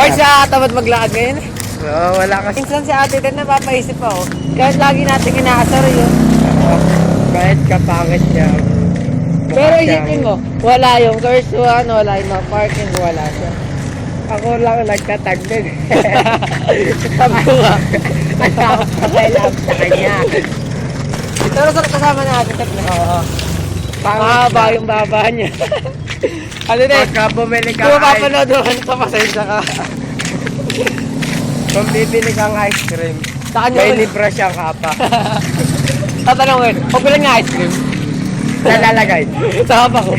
Bart sa tamad maglakad ngayon eh. Oo, wala kasi. Minsan si ate din napapaisip ako. Kahit lagi natin inaasar yun. Kahit kapangit niya. Pero isipin mo, wala yung first one, wala yung mga parking, wala siya. Ako lang nagtatag din. Sabi ko nga. Wala akong pakailangan sa kanya. Pero sarap kasama natin. Oo. Mahaba yung baba niya. Ano din? Pagka bumili Kung kang mapapanood mo ito, pasensya ka. Kung bibili kang ice cream, Sa kanya may ulit. libre siyang kapa. Tatanungin, kung bilang nga ice cream, Nalalagay. sa hapa ko.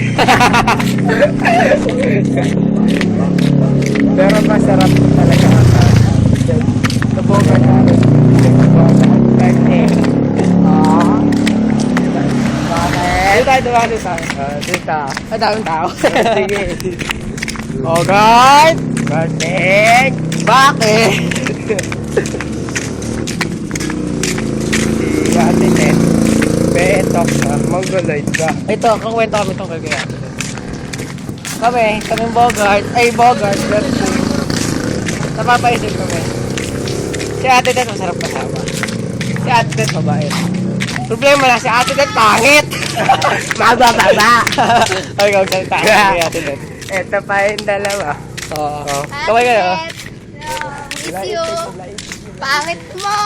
Pero masarap talaga kapa. Subukan natin. Dito tayo, dumalo tayo. Dito. Ang daming tao. Sige. Okay. Bakit? Bakit? Si Ate Ted. Betok na. Mongoloid ba? Ito, kakwento kami tungkol kay ate. Kaming Bogart, Bertie. Napapaisip kami. Si ate Ted, masarap kasama. Si ate Ted, mabait. Problema lang, si ate Ted, pangit! Mabababa. Ay, ikaw, salita ka kay ate Ted. Ito pa yung dalawa. Oo. Kaway ka na. Miss you. Pangit mo.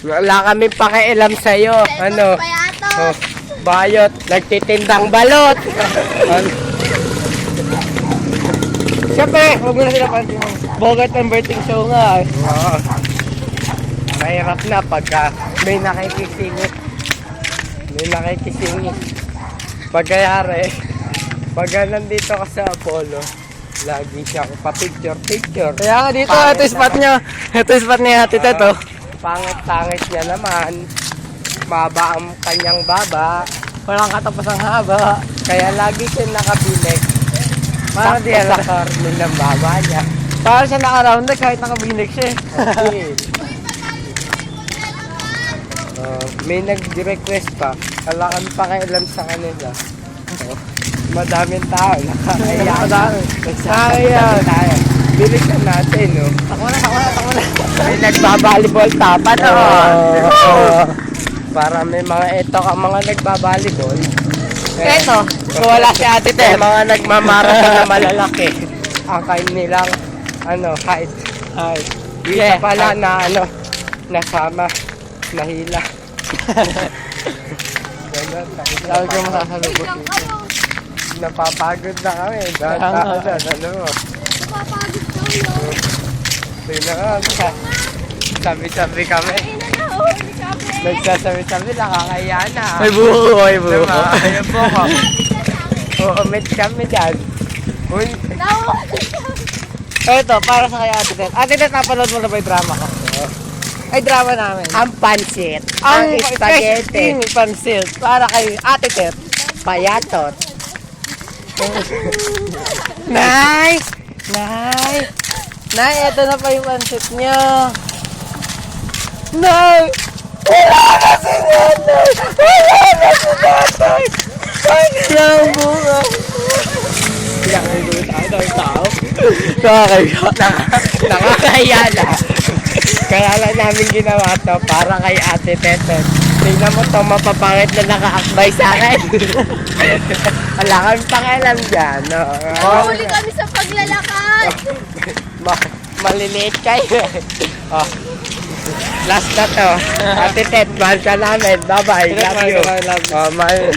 Wala kami pakialam sa'yo. Ano? Payato. Oh, bayot. Nagtitindang balot. Siyempre, huwag mo na sila pansin mo. Bogart and Berting show nga eh. Oo. Mahirap na pagka may nakikisingit. May nakikisingit. Pagkayari, pagka nandito ka sa Apollo, lagi siyang pa-picture. Kaya nga dito, Pangit ito yung spot niya. Ito yung spot ni ate Ted, oh. Pangit-pangit niya naman. Baba ang kanyang baba. Walang katapos ang haba. Kaya lagi siya nakabinig. Parang di Sakto alam. sa karmin ng baba niya. Parang siya naka-round na kahit nakabinig siya eh. Okay. May nag-request pa. Wala kami pakialam sa kanila. Madaming tao. Nakakaya. Madami. Nakakaya tayo. Bilisan natin, no? Takbo na. May nagbabalibol tapat, Oo. Para may mga ito ka mga nagbabalibol. Eto, kung wala si ate May Ted. mga nagmamarathon na malalaki. Ang kanilang, height. Isa Yeah, pala height. na, nasama. Nahila. Ganun, nahila. Lagi ko masasalubot. Lang kayo. Napapagod na kami. Kaya nga. Ano mo? Napapagod kayo. Tingnan ka. Sabi-sabi kami. Ayun na na. Oh, hindi kami. Nagsasabi-sabi, nakakaya na. May buko, may buko. Diba? Ayun po ko. Uumit kami dyan. Uy, Eto, para sa kay ate Ted. Ate Ted, napanood mo na ba yung drama ko? Ay, drama namin. ang pansit. Ang spaghetti. Ang pansit. Para kay ate Ted. Payatot. Nay! Nay! Nay, eto na pa yung pansit niyo. Nay! Wala na si Nanay! Wala na si Nanay! Ay, kailangan bunga. Kailangan tao. Nakakaya na. Kaya lang namin ginawa to para kay Ate Tete. Tingnan mo to, mapapangit na nakaakbay sa akin. Wala kami pakialam dyan. No? Nahuli kami sa paglalakad. Maliliit kayo. Oh. Last na to. Ate Tet, mahal ka namin. Bye-bye. Love you. Love you. Oh, mahal.